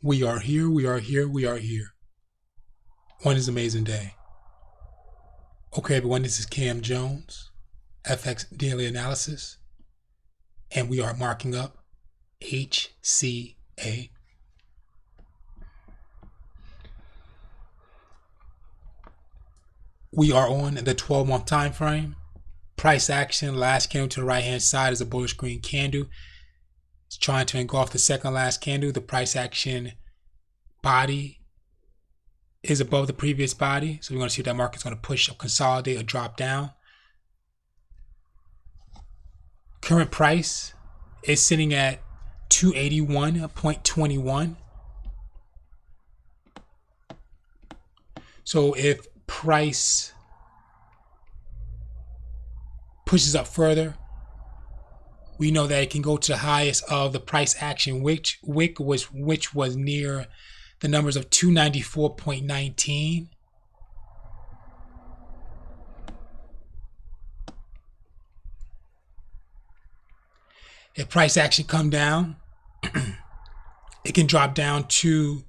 We are here, we are here, we are here. On this amazing day. Okay, everyone, this is Cam Jones, FX Daily Analysis, and we are marking up HCA. We are on the 12-month time frame. Price action, last candle to the right-hand side is a bullish green candle. It's trying to engulf the second last candle. The price action body is above the previous body. So we're going to see if that market's going to push up, consolidate, or drop down. Current price is sitting at 281.21. So if price pushes up further, we know that it can go to the highest of the price action which was near the numbers of 294.19. If price action come down, it can drop down to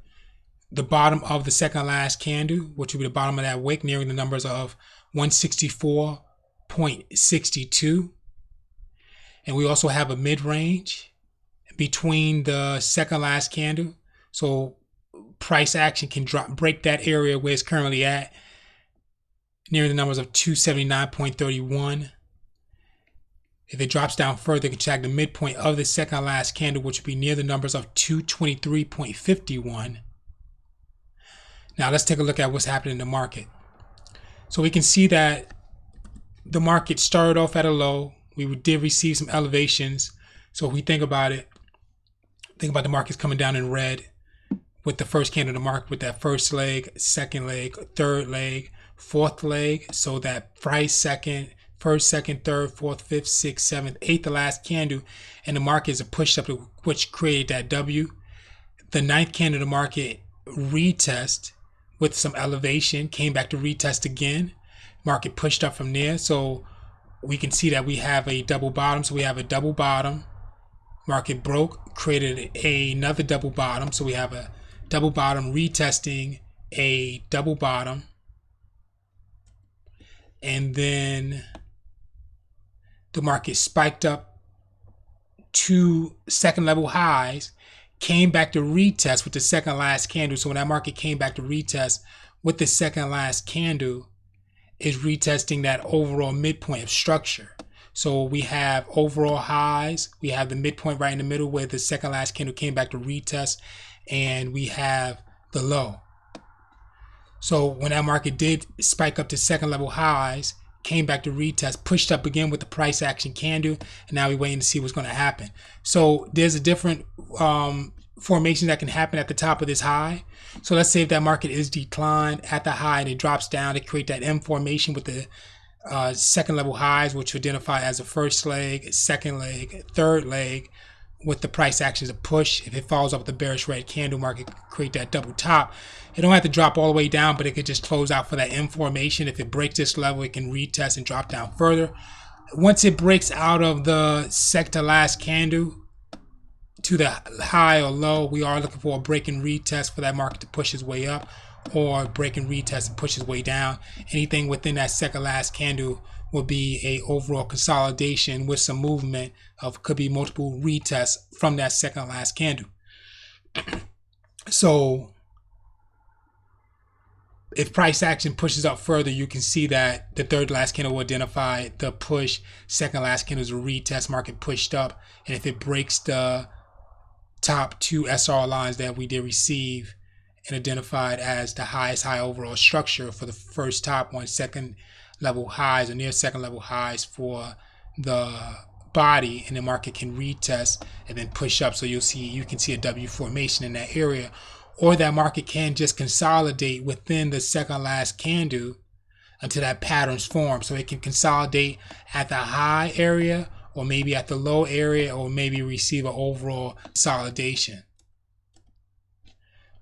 the bottom of the second last candle, which will be the bottom of that wick, nearing the numbers of 164.62. And we also have a mid-range between the second last candle. So price action can break that area where it's currently at, near the numbers of 279.31. If it drops down further, it can check the midpoint of the second last candle, which would be near the numbers of 223.51. Now let's take a look at what's happening in the market. So we can see that the market started off at a low. We did receive some elevations. So if we think about it, think about the markets coming down in red with the first candle of the market, with that first leg, second leg, third leg, fourth leg. So that price first, second, third, fourth, fifth, sixth, seventh, eighth, the last candle, and the market is a push up, which created that W. The ninth candle of the market retest with some elevation, came back to retest again. Market pushed up from there. So we can see that we have a double bottom. So we have a double bottom. Market broke, created another double bottom. So we have a double bottom retesting a double bottom. And then the market spiked up to second level highs, came back to retest with the second last candle. So when that market came back to retest with the second last candle, is retesting that overall midpoint of structure. So we have overall highs, we have the midpoint right in the middle where the second last candle came back to retest, and we have the low. So when that market did spike up to second level highs, came back to retest, pushed up again with the price action candle, and now we're waiting to see what's going to happen. So there's a different formation that can happen at the top of this high. So let's say if that market is declined at the high and it drops down to create that M formation with the second level highs, which identify as the first leg, second leg, third leg, with the price action as a push. If it follows up with the bearish red candle, market could create that double top. It don't have to drop all the way down, but it could just close out for that M formation. If it breaks this level, it can retest and drop down further. Once it breaks out of the second last candle to the high or low, we are looking for a break and retest for that market to push its way up, or break and retest and push its way down. Anything within that second last candle will be a overall consolidation with some movement of, could be multiple retests from that second last candle. So if price action pushes up further, you can see that the third last candle will identify the push, second last candle is a retest, market pushed up, and if it breaks the top two SR lines that we did receive and identified as the highest high overall structure for the first top one, second level highs or near second level highs for the body, and the market can retest and then push up. So you can see a W formation in that area, or that market can just consolidate within the second last candle until that pattern's formed. So it can consolidate at the high area, or maybe at the low area, or maybe receive an overall consolidation.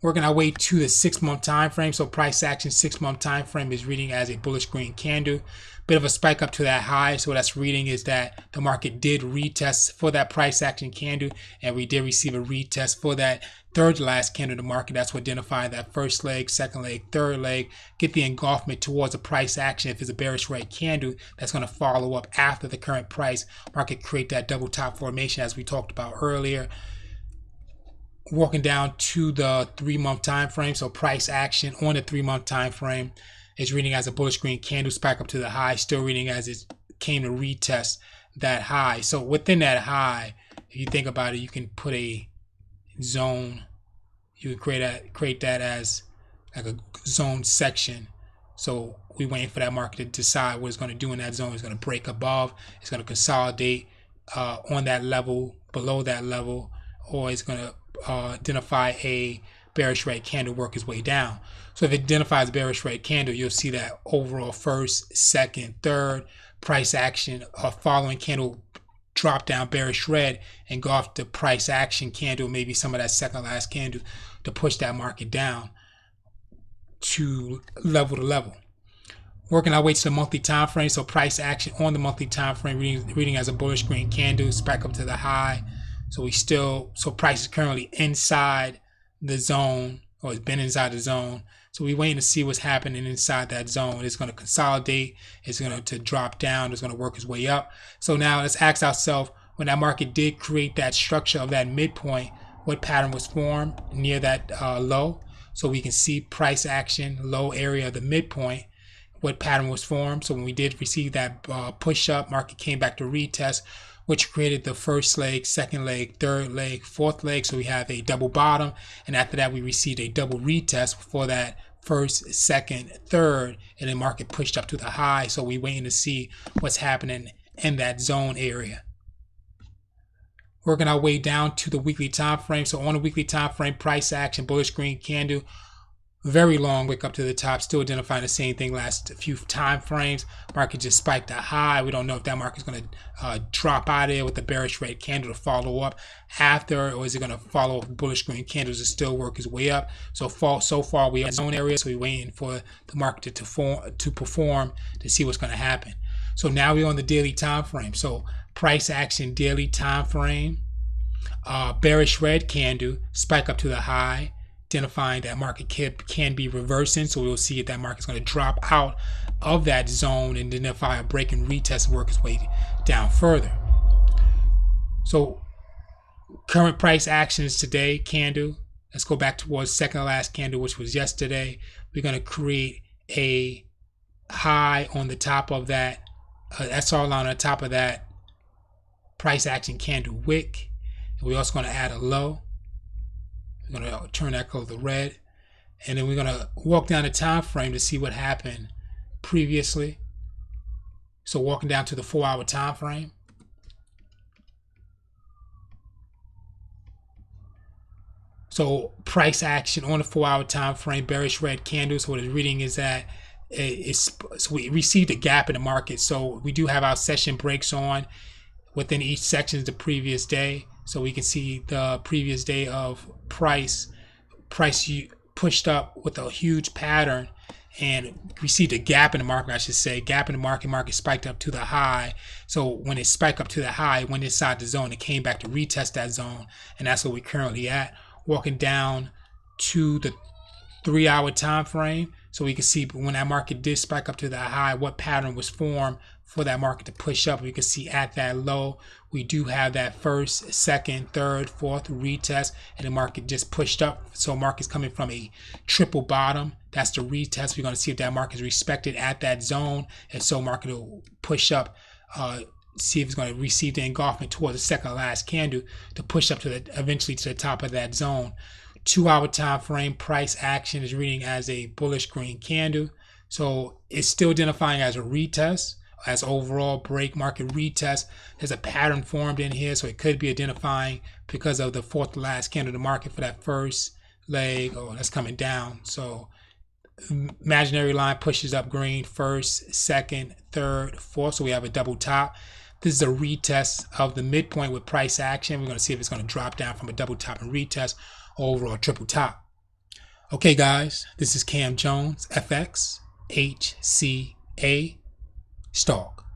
Working our way to the 6-month time frame. So price action 6-month time frame is reading as a bullish green candle. Bit of a spike up to that high. So what that's reading is that the market did retest for that price action candle, and we did receive a retest for that third last candle in the market. That's what identified that first leg, second leg, third leg. Get the engulfment towards a price action. If it's a bearish red candle, that's going to follow up after the current price. Market create that double top formation as we talked about earlier. Walking down to the 3-month time frame, so price action on the 3-month time frame is reading as a bullish green candle, spike up to the high, still reading as it came to retest that high. So within that high, if you think about it, you can put a zone. You can create that as like a zone section. So we're waiting for that market to decide what it's going to do in that zone. It's going to break above, it's going to consolidate on that level, below that level, or it's going to identify a bearish red candle, work its way down. So if it identifies a bearish red candle, you'll see that overall first, second, third price action following candle drop down bearish red and go off the price action candle, maybe some of that second last candle, to push that market down to level. Working our way to the monthly time frame, so price action on the monthly time frame reading as a bullish green candle, spike up to the high. So price is currently inside the zone, or it's been inside the zone. So we're waiting to see what's happening inside that zone. It's going to consolidate, it's going to drop down, it's going to work its way up. So now let's ask ourselves, when that market did create that structure of that midpoint, what pattern was formed near that low? So we can see price action, low area of the midpoint, what pattern was formed. So when we did receive that push up, market came back to retest, which created the first leg, second leg, third leg, fourth leg. So we have a double bottom, and after that we received a double retest for that first, second, third, and the market pushed up to the high. So we're waiting to see what's happening in that zone area. Working our way down to the weekly time frame. So on the weekly time frame, price action, bullish green candle, very long wick up to the top, still identifying the same thing last few time frames. Market just spiked a high. We don't know if that market is going to drop out of there with the bearish red candle to follow up after, or is it going to follow up with bullish green candles to still work its way up. So far we are in zone area, so we're waiting for the market to perform to see what's going to happen. So now we're on the daily time frame. So price action daily time frame, bearish red candle, spike up to the high, identifying that market can be reversing. So we'll see if that market's going to drop out of that zone and identify a break and retest and work its way down further. So current price actions today, candle. Let's go back towards second last candle, which was yesterday. We're going to create a high on the top of that SR line on top of that price action candle wick. And we're also going to add a low. We're going to turn that color to red, and then we're going to walk down the time frame to see what happened previously. So walking down to the 4-hour time frame. So price action on the 4-hour time frame, bearish red candles. What it's reading is that so we received a gap in the market. So we do have our session breaks on within each section of the previous day. So we can see the previous day of price pushed up with a huge pattern and received a gap in the market, I should say. Gap in the market spiked up to the high. So when it spiked up to the high, it went inside the zone. It came back to retest that zone, and that's where we're currently at. Walking down to the 3-hour time frame, so we can see when that market did spike up to the high, what pattern was formed for that market to push up. We can see at that low, we do have that first, second, third, fourth retest, and the market just pushed up. So market's coming from a triple bottom. That's the retest. We're going to see if that market is respected at that zone, and so market will push up, see if it's going to receive the engulfment towards the second last candle to push up to eventually to the top of that zone. 2-hour time frame, price action is reading as a bullish green candle. So it's still identifying as a retest, as overall break market retest. There's a pattern formed in here, so it could be identifying because of the fourth to last candle in the market for that first leg. Oh, that's coming down. So imaginary line pushes up green, first, second, third, fourth. So we have a double top. This is a retest of the midpoint with price action. We're going to see if it's going to drop down from a double top and retest or overall triple top. Okay, guys, this is Cam Jones, FX, HCA, Stock.